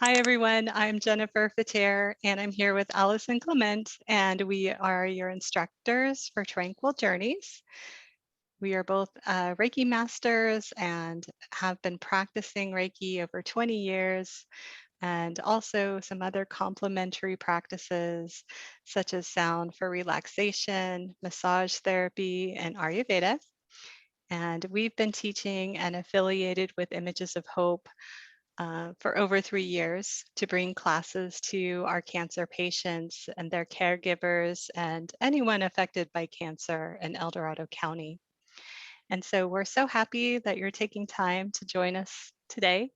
Hi, everyone. I'm Jennifer Fatir, and I'm here with Allison Clement, and we are your instructors for Tranquil Journeys. We are both Reiki masters and have been practicing Reiki over 20 years, and also some other complementary practices such as sound for relaxation, massage therapy, and Ayurveda. And we've been teaching and affiliated with Images of Hope for over 3 years to bring classes to our cancer patients and their caregivers and anyone affected by cancer in El Dorado County. And so we're so happy that you're taking time to join us today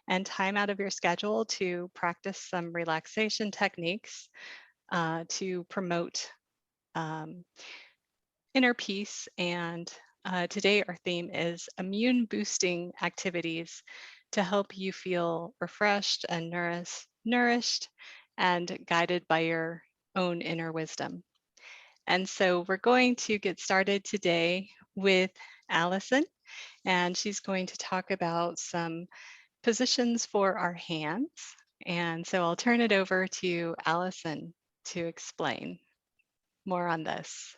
and time out of your schedule to practice some relaxation techniques to promote um, inner peace. And today our theme is immune boosting activities to help you feel refreshed and nourished and guided by your own inner wisdom. And so we're going to get started today with Allison, and she's going to talk about some positions for our hands. And so I'll turn it over to Allison to explain more on this.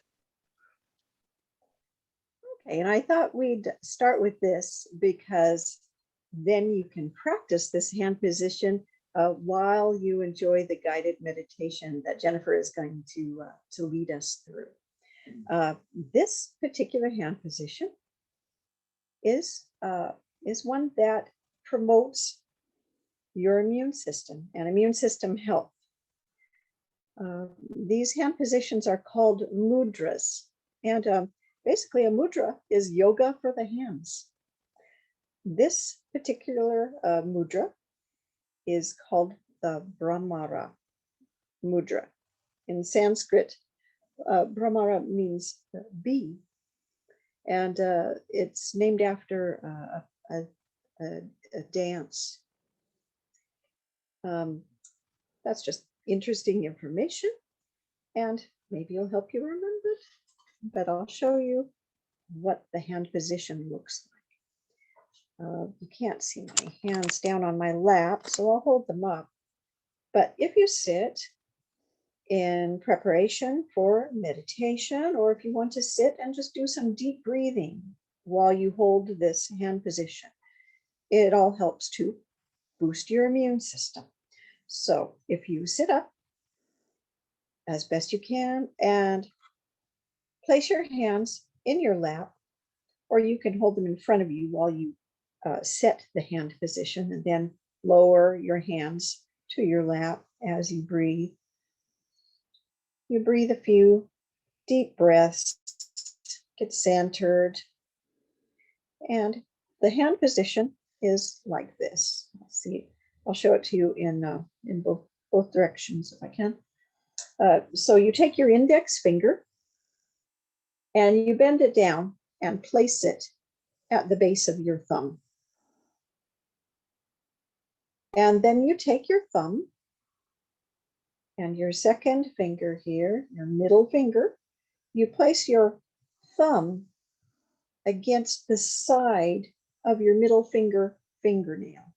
Okay, and I thought we'd start with this because then you can practice this hand position while you enjoy the guided meditation that Jennifer is going to lead us through. This particular hand position is one that promotes your immune system and immune system health. These hand positions are called mudras, and basically a mudra is yoga for the hands. This particular mudra is called the Brahmara Mudra. In Sanskrit, Brahmara means bee, and it's named after a dance. That's just interesting information, and maybe it'll help you remember it, but I'll show you what the hand position looks like. You can't see my hands down on my lap, so I'll hold them up. But if you sit in preparation for meditation, or if you want to sit and just do some deep breathing while you hold this hand position, it all helps to boost your immune system. So if you sit up as best you can and place your hands in your lap, or you can hold them in front of you while you set the hand position, and then lower your hands to your lap as you breathe. You breathe a few deep breaths, get centered, and the hand position is like this. Let's see, I'll show it to you in both directions if I can. So you take your index finger and you bend it down and place it at the base of your thumb. And then you take your thumb and your second finger here, your middle finger, you place your thumb against the side of your middle finger fingernail.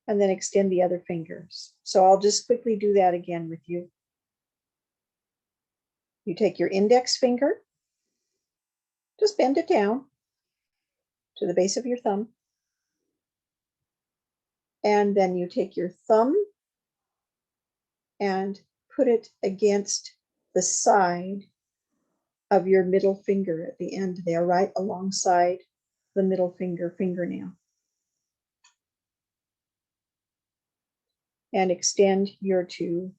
And then extend the other fingers. So I'll just quickly do that again with you. You take your index finger, just bend it down to the base of your thumb. And then you take your thumb and put it against the side of your middle finger at the end there, right alongside the middle finger fingernail. And extend your two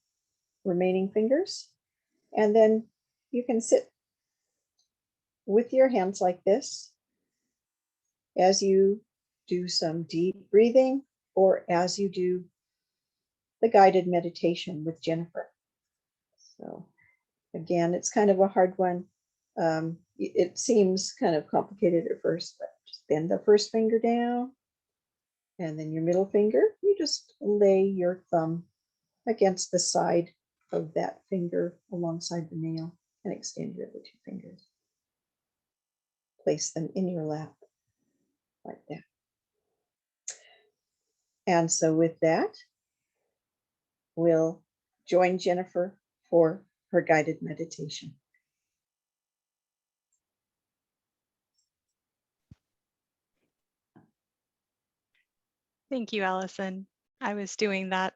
remaining fingers. And then you can sit with your hands like this as you do some deep breathing or as you do the guided meditation with Jennifer. So again, it's kind of a hard one. It seems kind of complicated at first, but just bend the first finger down, and then your middle finger, you just lay your thumb against the side of that finger alongside the nail and extend your other two fingers. Place them in your lap. like that. And so with that, we'll join Jennifer for her guided meditation. Thank you, Allison. I was doing that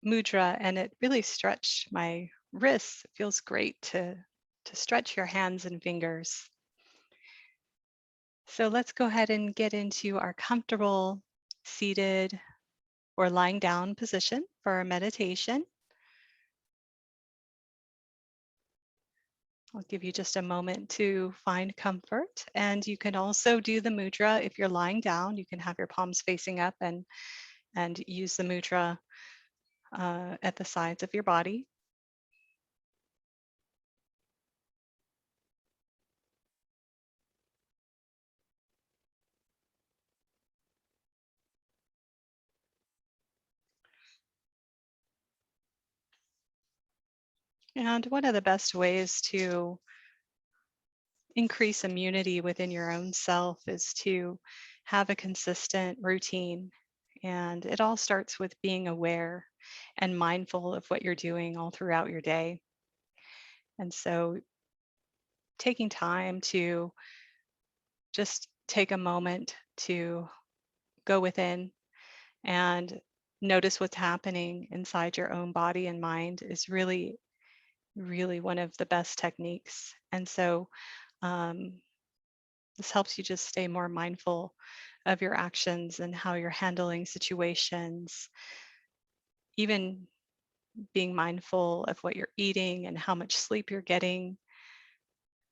mudra and it really stretched my wrists. It feels great to stretch your hands and fingers. So let's go ahead and get into our comfortable seated or lying down position for our meditation. I'll give you just a moment to find comfort. And you can also do the mudra if you're lying down. You can have your palms facing up and use the mudra at the sides of your body. And one of the best ways to increase immunity within your own self is to have a consistent routine. And it all starts with being aware and mindful of what you're doing all throughout your day. And so taking time to just take a moment to go within and notice what's happening inside your own body and mind is really, really one of the best techniques. And so um, this helps you just stay more mindful of your actions and how you're handling situations, even being mindful of what you're eating and how much sleep you're getting,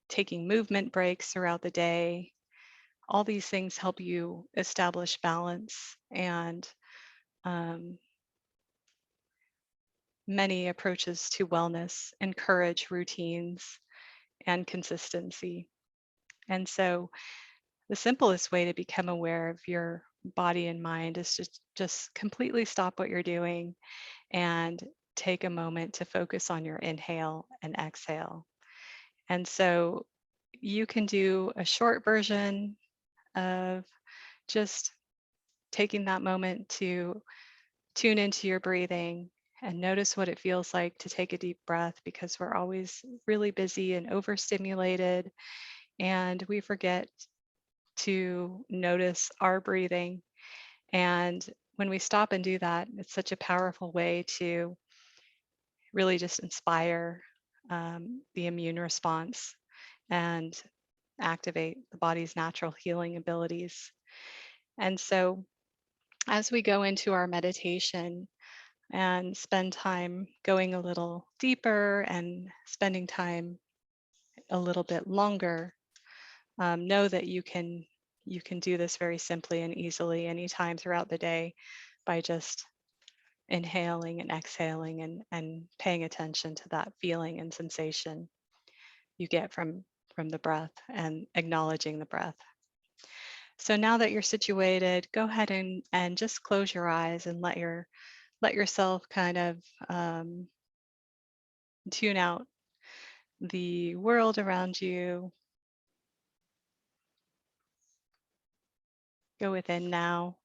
taking movement breaks throughout the day. All these things help you establish balance, and um, many approaches to wellness encourage routines and consistency. And so the simplest way to become aware of your body and mind is just completely stop what you're doing and take a moment to focus on your inhale and exhale. And so you can do a short version of just taking that moment to tune into your breathing and notice what it feels like to take a deep breath, because we're always really busy and overstimulated and we forget to notice our breathing. And when we stop and do that, it's such a powerful way to really just inspire the immune response and activate the body's natural healing abilities. And so as we go into our meditation and spend time going a little deeper and spending time a little bit longer, know that you can do this very simply and easily anytime throughout the day by just inhaling and exhaling and paying attention to that feeling and sensation you get from the breath and acknowledging the breath. So now that you're situated, go ahead and just close your eyes and let yourself kind of tune out the world around you. Go within now.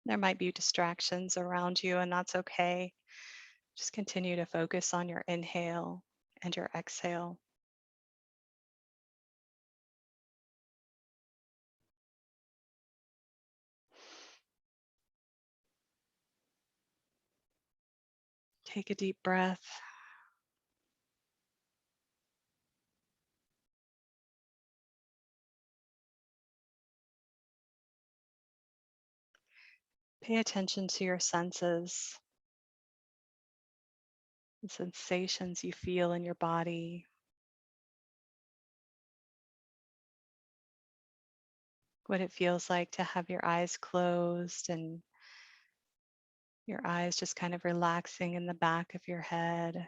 There might be distractions around you, and that's okay. Just continue to focus on your inhale and your exhale. Take a deep breath. Pay attention to your senses, the sensations you feel in your body. What it feels like to have your eyes closed and your eyes just kind of relaxing in the back of your head.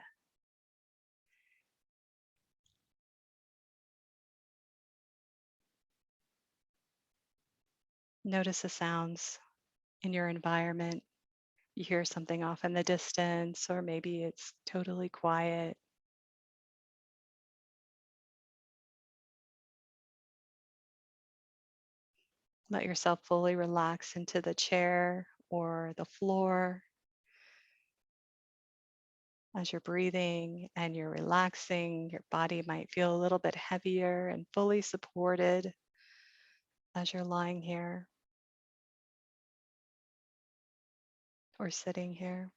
Notice the sounds in your environment. You hear something off in the distance, or maybe it's totally quiet. Let yourself fully relax into the chair or the floor as you're breathing and you're relaxing. Your body might feel a little bit heavier and fully supported as you're lying here or sitting here.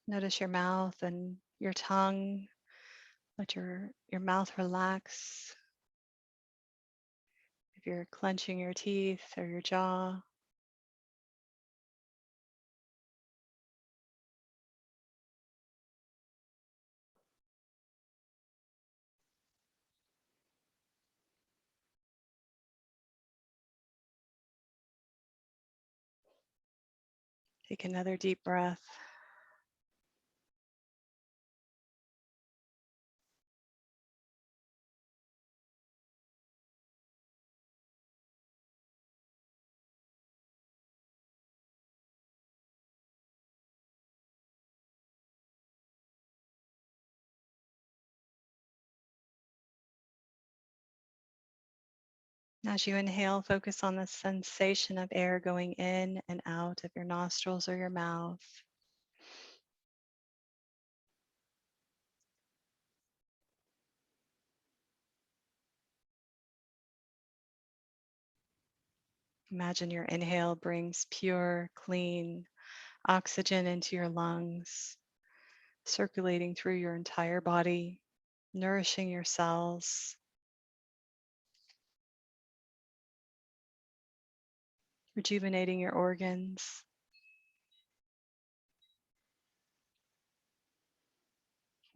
Notice your mouth and your tongue. Let your mouth relax. If you're clenching your teeth or your jaw, take another deep breath. As you inhale, focus on the sensation of air going in and out of your nostrils or your mouth. Imagine your inhale brings pure, clean oxygen into your lungs, circulating through your entire body, nourishing your cells, rejuvenating your organs.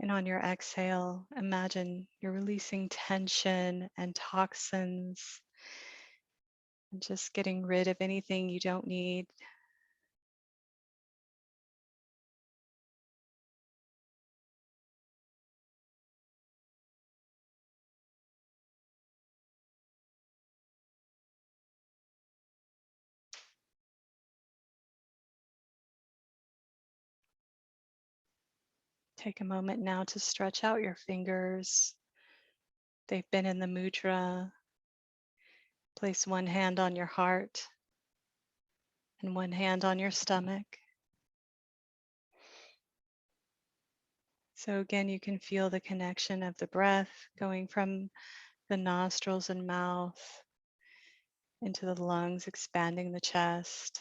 And on your exhale, imagine you're releasing tension and toxins and just getting rid of anything you don't need. Take a moment now to stretch out your fingers. They've been in the mudra. Place one hand on your heart and one hand on your stomach. So again, you can feel the connection of the breath going from the nostrils and mouth into the lungs, expanding the chest,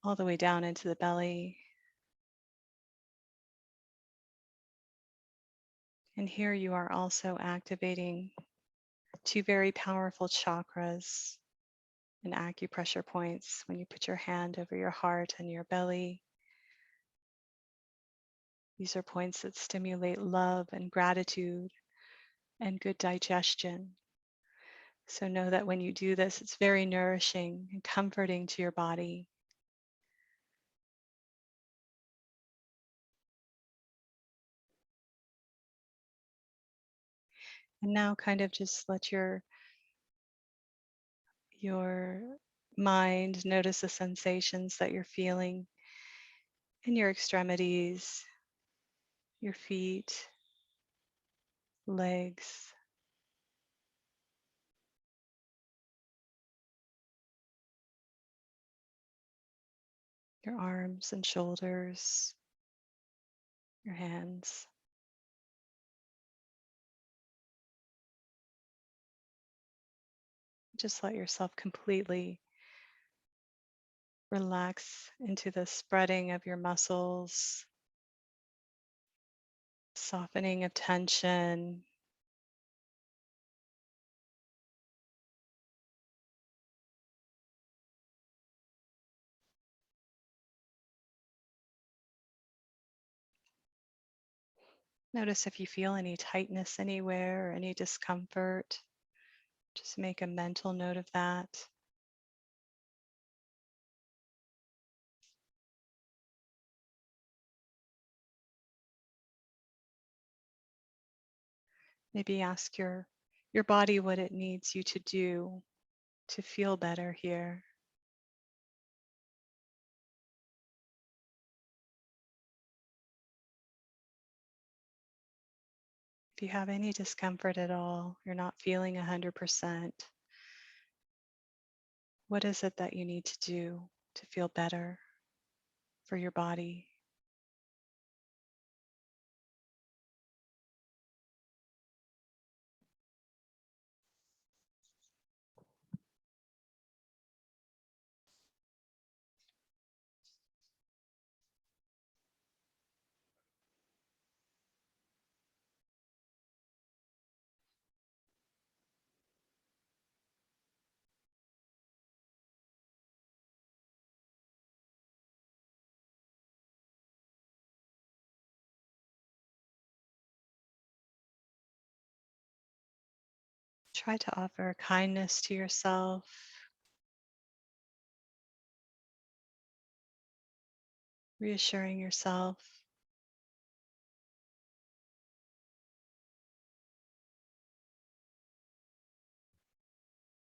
all the way down into the belly. And here you are also activating two very powerful chakras and acupressure points when you put your hand over your heart and your belly. These are points that stimulate love and gratitude and good digestion. So know that when you do this, it's very nourishing and comforting to your body. And now kind of just let your mind notice the sensations that you're feeling in your extremities, your feet, legs, your arms and shoulders, your hands. Just let yourself completely relax into the spreading of your muscles, softening of tension. Notice if you feel any tightness anywhere or any discomfort. Just make a mental note of that. Maybe ask your body what it needs you to do to feel better here. If you have any discomfort at all, you're not feeling 100%, what is it that you need to do to feel better for your body? Try to offer kindness to yourself, reassuring yourself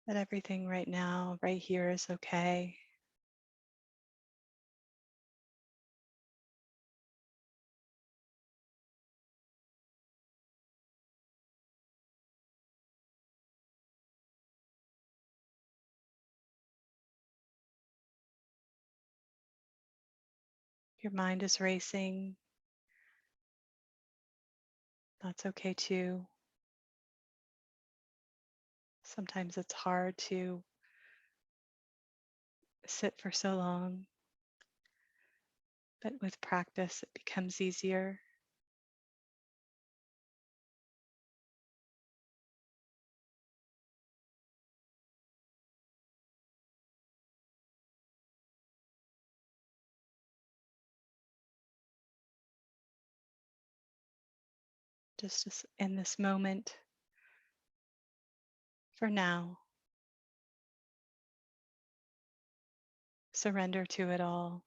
that everything right now, right here, is okay. Your mind is racing. That's okay too. Sometimes it's hard to sit for so long, but with practice, it becomes easier. In this moment, for now, surrender to it all.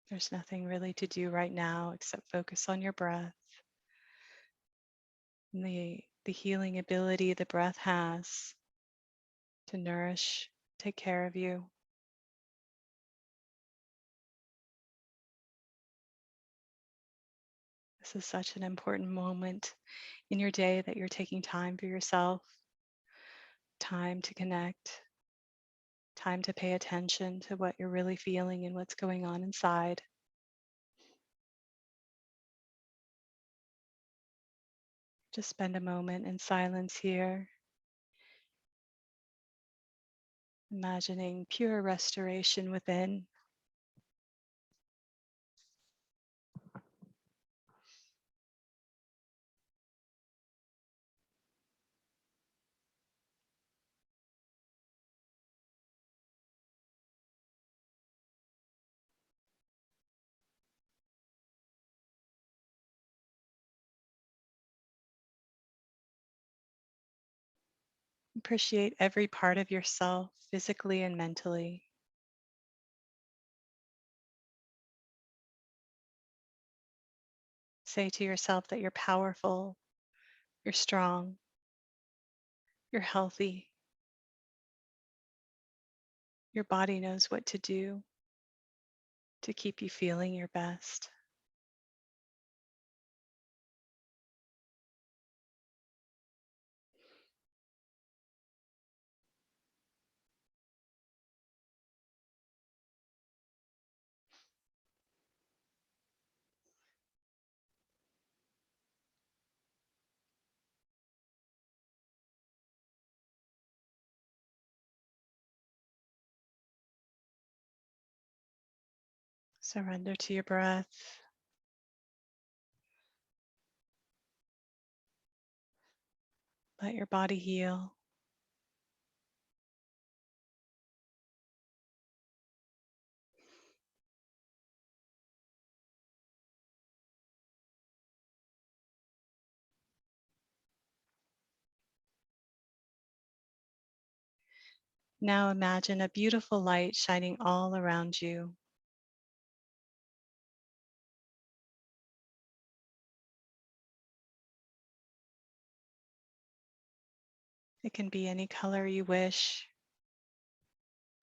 There's nothing really to do right now except focus on your breath and the healing ability the breath has to nourish, take care of you. This is such an important moment in your day that you're taking time for yourself, time to connect, time to pay attention to what you're really feeling and what's going on inside. Just spend a moment in silence here, imagining pure restoration within. Appreciate every part of yourself, physically and mentally. Say to yourself that you're powerful, you're strong, you're healthy. Your body knows what to do to keep you feeling your best. Surrender to your breath. Let your body heal. Now imagine a beautiful light shining all around you. It can be any color you wish,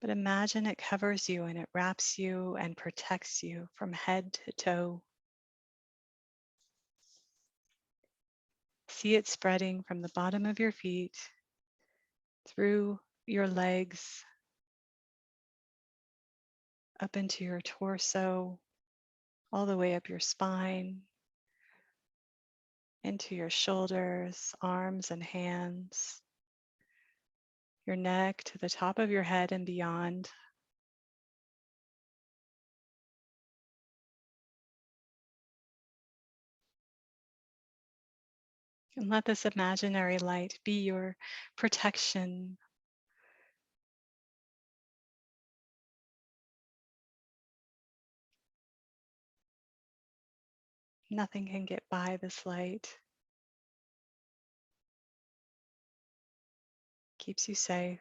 but imagine it covers you and it wraps you and protects you from head to toe. See it spreading from the bottom of your feet, through your legs, up into your torso, all the way up your spine, into your shoulders, arms and hands, your neck to the top of your head and beyond. And let this imaginary light be your protection. Nothing can get by this light. Keeps you safe.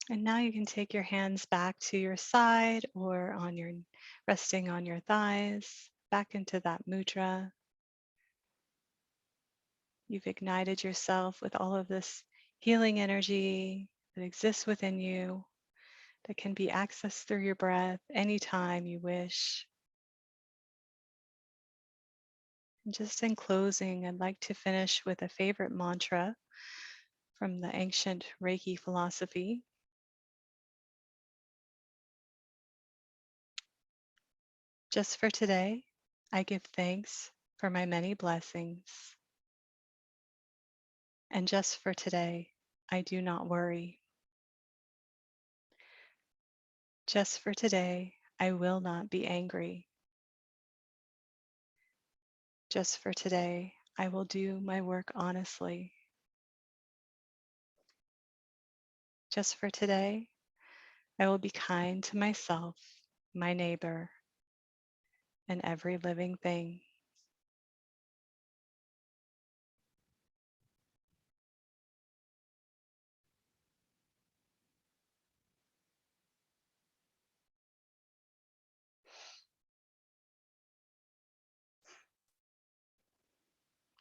And now you can take your hands back to your side or on your resting on your thighs, back into that mudra. You've ignited yourself with all of this healing energy that exists within you, that can be accessed through your breath anytime you wish. And just in closing, I'd like to finish with a favorite mantra from the ancient Reiki philosophy. Just for today, I give thanks for my many blessings. And just for today, I do not worry. Just for today, I will not be angry. Just for today, I will do my work honestly. Just for today, I will be kind to myself, my neighbor, and every living thing.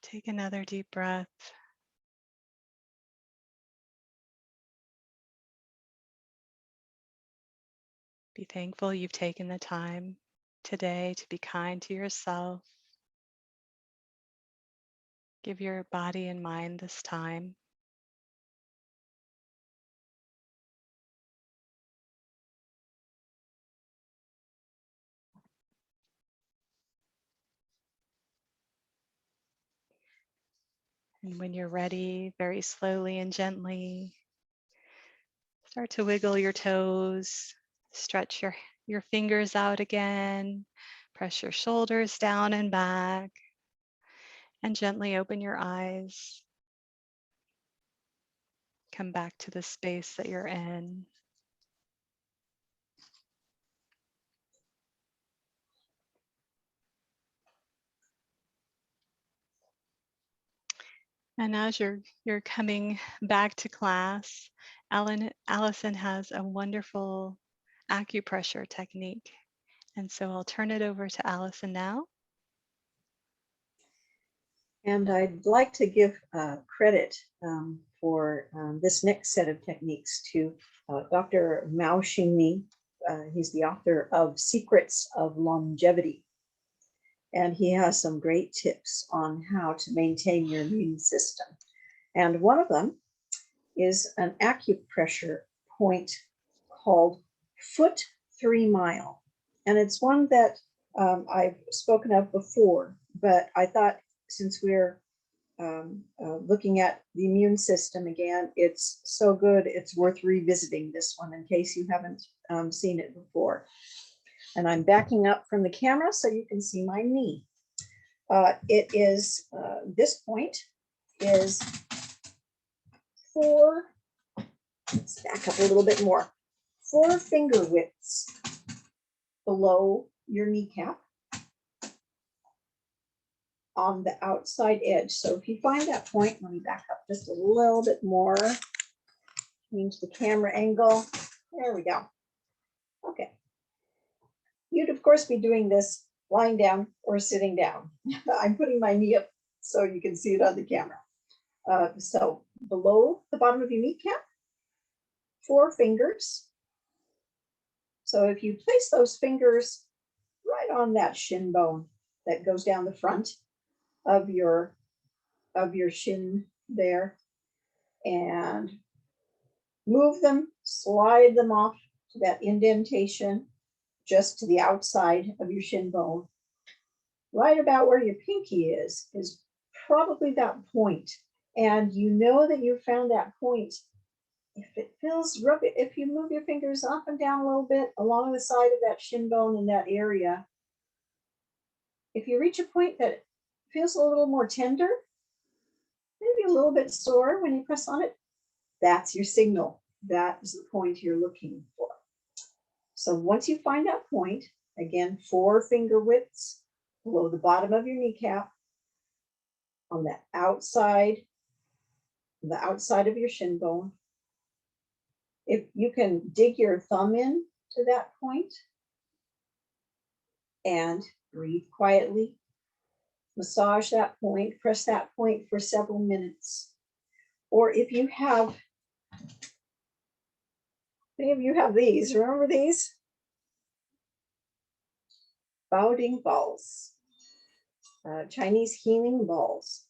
Take another deep breath. Be thankful you've taken the time today to be kind to yourself. Give your body and mind this time. And when you're ready, very slowly and gently, start to wiggle your toes, stretch your fingers out again, press your shoulders down and back, and gently open your eyes. Come back to the space that you're in. And as you're coming back to class, Allison has a wonderful acupressure technique. And so I'll turn it over to Allison now. And I'd like to give credit for this next set of techniques to Dr. Mao Xingmi. He's the author of Secrets of Longevity. And he has some great tips on how to maintain your immune system. And one of them is an acupressure point called Foot 3 Mile. And it's one that I've spoken of before, but I thought since we're looking at the immune system again, it's so good, it's worth revisiting this one in case you haven't seen it before. And I'm backing up from the camera so you can see my knee. It is, this point is let's back up a little bit more, 4 finger widths below your kneecap. on the outside edge. So if you find that point, let me back up just a little bit more. Change the camera angle. There we go. Okay. You'd of course be doing this lying down or sitting down. I'm putting my knee up so you can see it on the camera. So below the bottom of your kneecap, 4 fingers. So if you place those fingers right on that shin bone that goes down the front of your shin there, and move them, slide them off to that indentation just to the outside of your shin bone. Right about where your pinky is probably that point. And you know that you found that point. If it feels rubbing, if you move your fingers up and down a little bit along the side of that shin bone in that area, if you reach a point that feels a little more tender, maybe a little bit sore when you press on it, that's your signal. That is the point you're looking for. So once you find that point, again, 4 finger widths below the bottom of your kneecap, on the outside of your shin bone. If you can dig your thumb in to that point and breathe quietly, massage that point, press that point for several minutes. Or if you have, any of you have these, remember these? Baoding balls, Chinese healing balls.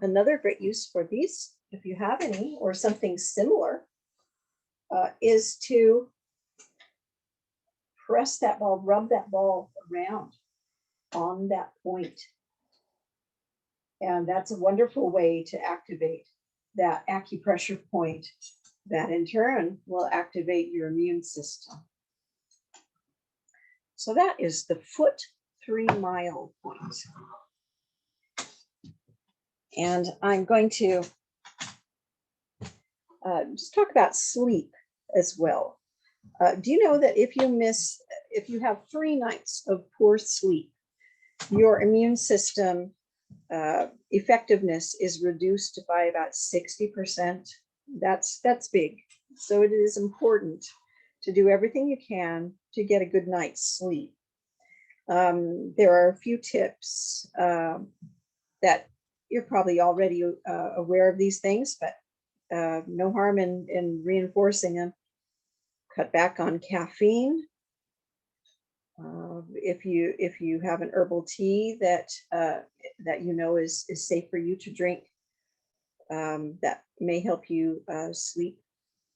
Another great use for these, if you have any, or something similar, is to press that ball, rub that ball around on that point. And that's a wonderful way to activate that acupressure point that in turn will activate your immune system. So that is the foot 3-mile point. And I'm going to just talk about sleep as well. Do you know that if you have 3 nights of poor sleep, your immune system effectiveness is reduced by about 60%. That's big. So it is important to do everything you can to get a good night's sleep. There are a few tips that you're probably already aware of these things, but no harm in reinforcing them. Cut back on caffeine. If you have an herbal tea that you know is safe for you to drink, that may help you sleep,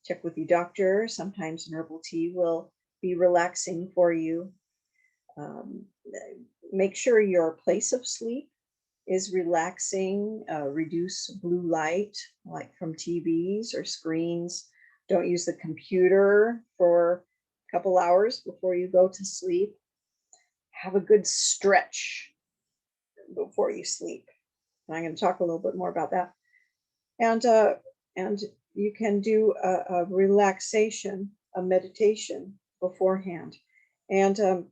check with your doctor. Sometimes an herbal tea will be relaxing for you. Make sure your place of sleep is relaxing. Reduce blue light, like from TVs or screens. Don't use the computer for a couple hours before you go to sleep. Have a good stretch before you sleep. And I'm going to talk a little bit more about that. And you can do a relaxation, a meditation beforehand. And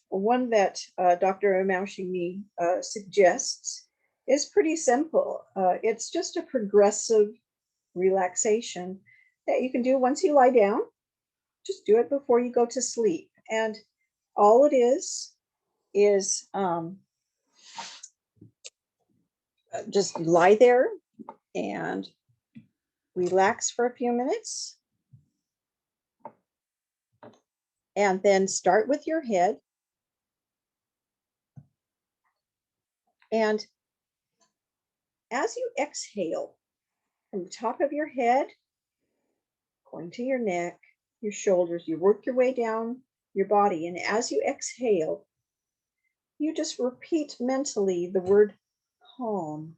one that Dr. Mao Xingmi suggests is pretty simple. It's just a progressive relaxation that you can do once you lie down. Just do it before you go to sleep. And all it is just lie there and relax for a few minutes. And then start with your head. And as you exhale from the top of your head, going to your neck, your shoulders, you work your way down your body. And as you exhale, you just repeat mentally the word calm.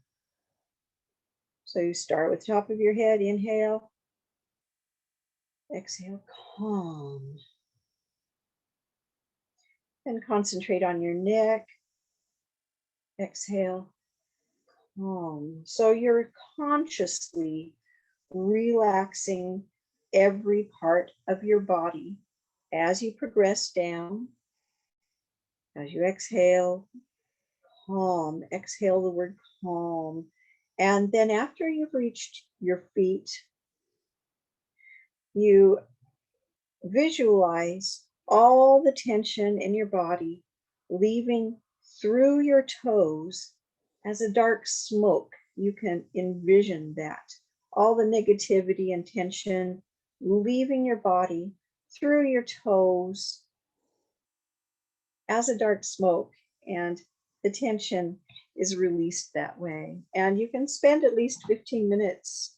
So you start with the top of your head, inhale, exhale, calm. Then concentrate on your neck, exhale, calm. So you're consciously relaxing every part of your body as you progress down. As you exhale, calm. Exhale the word calm. And then after you've reached your feet, you visualize all the tension in your body leaving through your toes as a dark smoke. You can envision that. All the negativity and tension leaving your body through your toes as a dark smoke, and the tension is released that way. And you can spend at least 15 minutes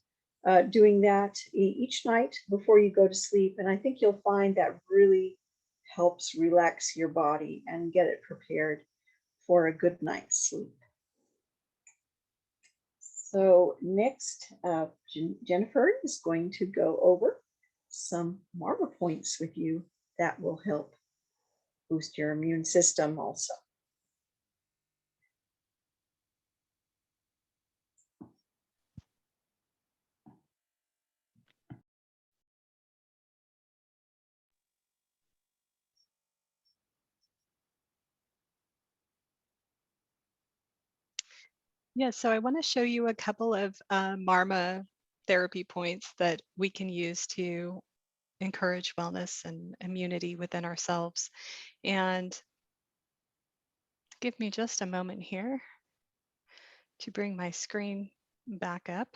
doing that each night before you go to sleep. And I think you'll find that really helps relax your body and get it prepared for a good night's sleep. So next, Jennifer is going to go over some Marmalade Points with you that will help boost your immune system also. Yeah, so I want to show you a couple of Marma therapy points that we can use to encourage wellness and immunity within ourselves. And give me just a moment here to bring my screen back up.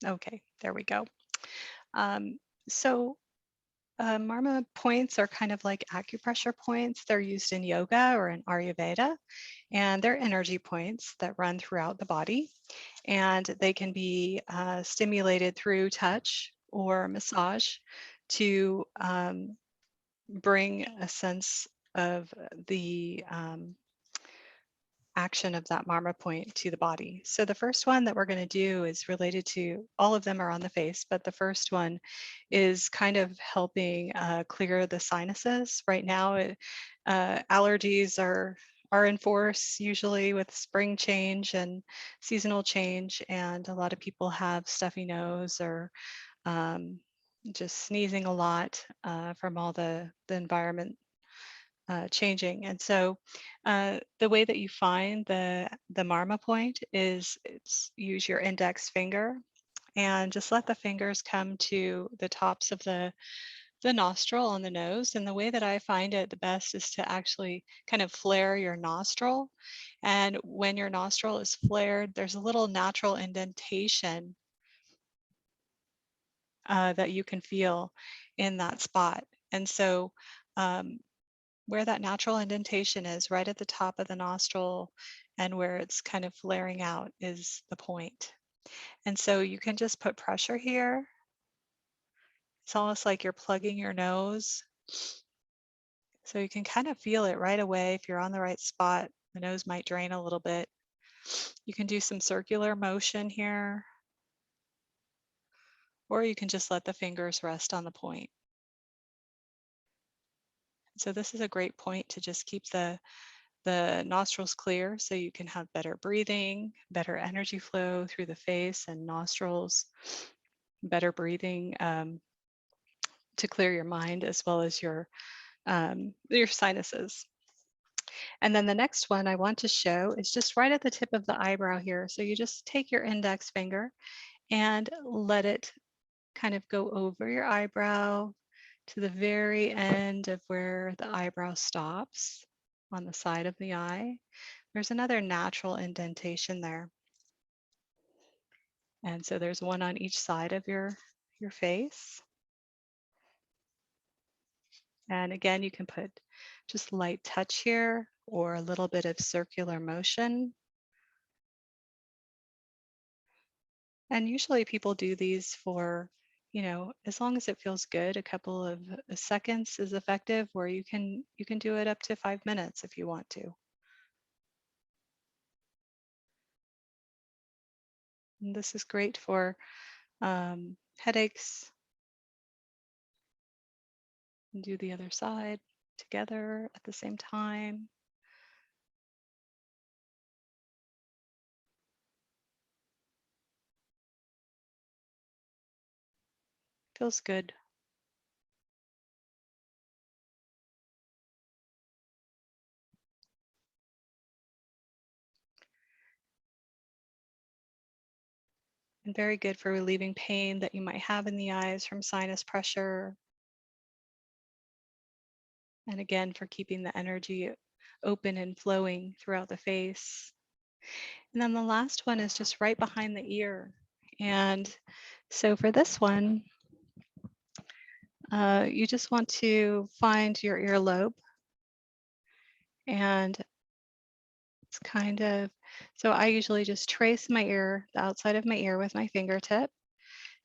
Okay, there we go. So Marma points are kind of like acupressure points. They're used in yoga or in Ayurveda, and they're energy points that run throughout the body. And they can be stimulated through touch or massage to bring a sense of the action of that Marma point to the body. So the first one that we're going to do is related to, all of them are on the face, but the first one is kind of helping clear the sinuses. Right now, allergies are in force usually with spring change and seasonal change, and a lot of people have stuffy nose or just sneezing a lot from all the environment changing. And so the way that you find the Marma point is use your index finger and just let the fingers come to the tops of the nostril on the nose. And the way that I find it the best is to actually kind of flare your nostril. And when your nostril is flared, there's a little natural indentation that you can feel in that spot. And so where that natural indentation is, right at the top of the nostril and where it's kind of flaring out, is the point. And so you can just put pressure here. It's almost like you're plugging your nose. So you can kind of feel it right away. If you're on the right spot, the nose might drain a little bit. You can do some circular motion here, or you can just let the fingers rest on the point. So this is a great point to just keep the nostrils clear so you can have better breathing, better energy flow through the face and nostrils, better breathing to clear your mind as well as your sinuses. And then the next one I want to show is just right at the tip of the eyebrow here. So you just take your index finger and let it kind of go over your eyebrow to the very end of where the eyebrow stops on the side of the eye. There's another natural indentation there. And so there's one on each side of your face. And again, you can put just light touch here or a little bit of circular motion. And usually people do these for, as long as it feels good, a couple of seconds is effective, or you can do it up to 5 minutes if you want to. And this is great for headaches. And do the other side together at the same time. Feels good. and very good for relieving pain that you might have in the eyes from sinus pressure. And again, for keeping the energy open and flowing throughout the face. And then the last one is just right behind the ear. And so for this one, you just want to find your earlobe, and it's kind of, so I usually just trace my ear, the outside of my ear with my fingertip,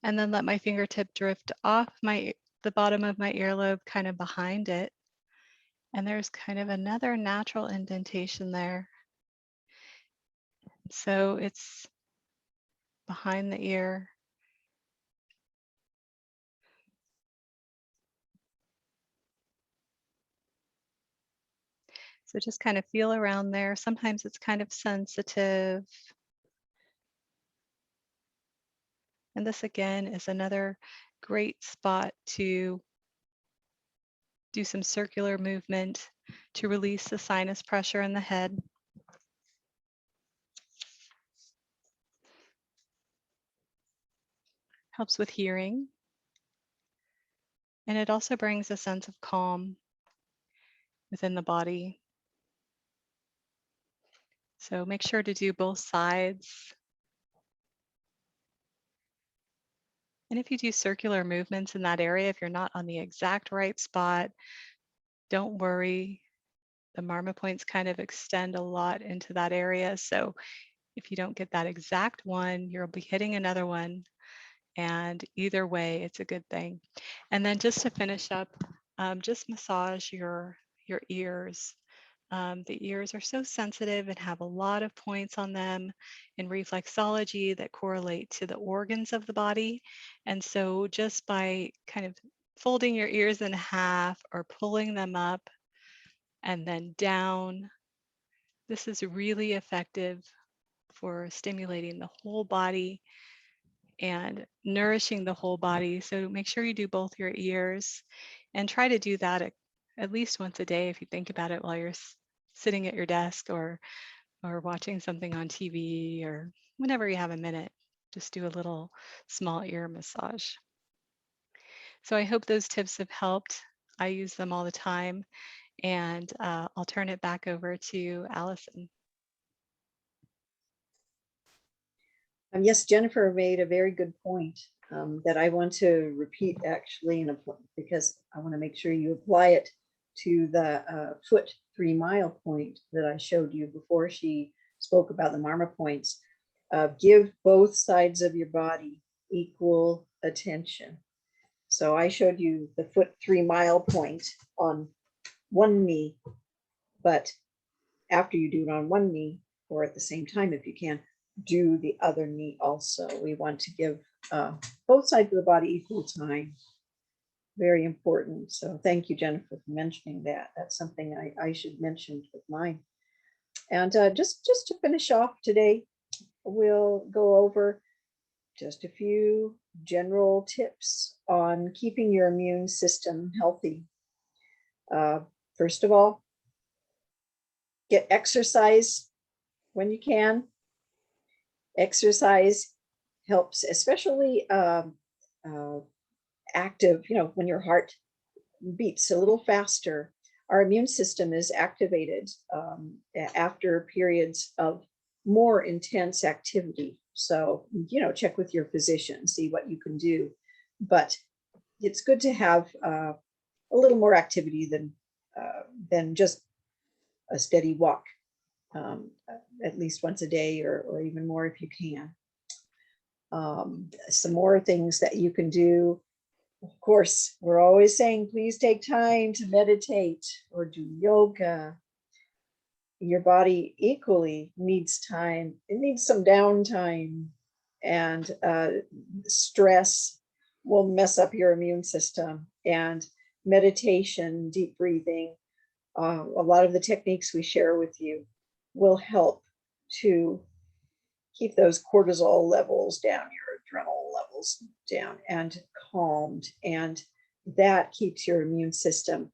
and then let my fingertip drift off the bottom of my earlobe, kind of behind it. And there's kind of another natural indentation there. So it's behind the ear. So just kind of feel around there. Sometimes it's kind of sensitive. And this again is another great spot to do some circular movement to release the sinus pressure in the head. Helps with hearing. And it also brings a sense of calm within the body. So make sure to do both sides. And if you do circular movements in that area, if you're not on the exact right spot, don't worry. The Marmalade Points kind of extend a lot into that area. So if you don't get that exact one, you'll be hitting another one. And either way, it's a good thing. And then just to finish up, just massage your ears. The ears are so sensitive and have a lot of points on them in reflexology that correlate to the organs of the body. And so just by kind of folding your ears in half or pulling them up and then down, this is really effective for stimulating the whole body and nourishing the whole body. So make sure you do both your ears and try to do that at least once a day if you think about it while you're sitting at your desk or watching something on TV, or whenever you have a minute, just do a little small ear massage. So I hope those tips have helped. I use them all the time, and I'll turn it back over to Allison. Yes, Jennifer made a very good point that I want to repeat actually, because I want to make sure you apply it to the foot 3 mile point that I showed you before she spoke about the Marmalade Points. Give both sides of your body equal attention. So I showed you the foot 3 mile point on one knee, but after you do it on one knee, or at the same time if you can, do the other knee also. We want to give both sides of the body equal time. Very important. So thank you, Jennifer, for mentioning that. That's something I should mention with mine. And just to finish off today, we'll go over just a few general tips on keeping your immune system healthy. First of all, get exercise when you can. Exercise helps, especially active, when your heart beats a little faster. Our immune system is activated after periods of more intense activity. So, check with your physician, see what you can do. But it's good to have a little more activity than just a steady walk, at least once a day or even more if you can. Some more things that you can do. Of course, we're always saying, please take time to meditate or do yoga. Your body equally needs time. It needs some downtime, and stress will mess up your immune system. And meditation, deep breathing, a lot of the techniques we share with you will help to keep those cortisol levels down, your adrenal levels down and calmed. And that keeps your immune system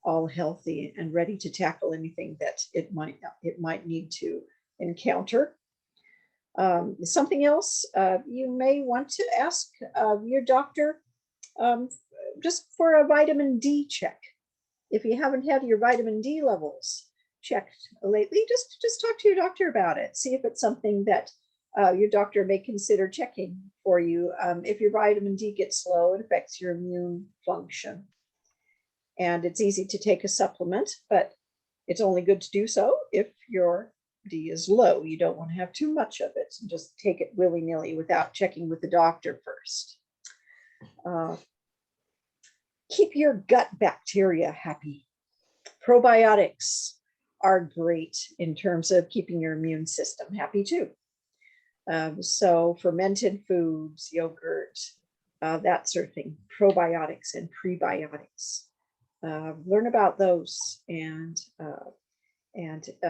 all healthy and ready to tackle anything that it might need to encounter. Something else you may want to ask your doctor just for a vitamin D check. If you haven't had your vitamin D levels checked lately, just talk to your doctor about it. See if it's something that your doctor may consider checking for you. If your vitamin D gets low, it affects your immune function. And it's easy to take a supplement, but it's only good to do so if your D is low. You don't want to have too much of it and just take it willy-nilly without checking with the doctor first. Keep your gut bacteria happy. Probiotics are great in terms of keeping your immune system happy too. So fermented foods, yogurt, that sort of thing, probiotics and prebiotics. Learn about those and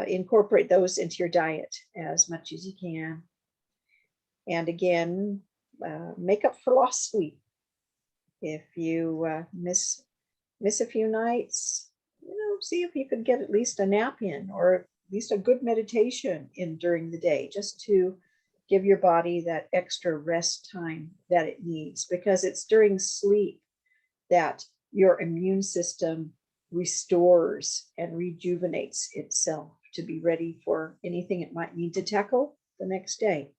incorporate those into your diet as much as you can. And again, make up for lost sleep. If you miss a few nights, see if you could get at least a nap in, or at least a good meditation in during the day, just to give your body that extra rest time that it needs, because it's during sleep that your immune system restores and rejuvenates itself to be ready for anything it might need to tackle the next day.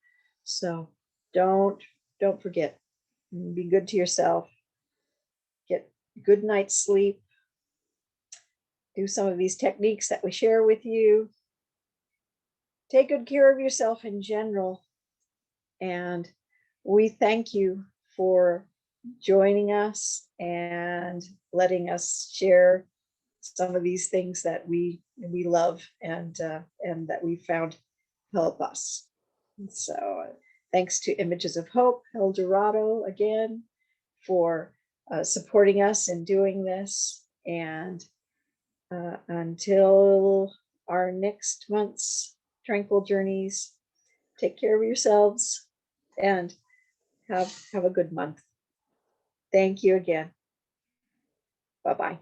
So don't forget, be good to yourself, get good night's sleep, do some of these techniques that we share with you, take good care of yourself in general. And we thank you for joining us and letting us share some of these things that we love and that we found help us. So thanks to Images of Hope, El Dorado, again, for supporting us in doing this. And until our next month's Tranquil Journeys, take care of yourselves and have a good month. Thank you again. Bye-bye.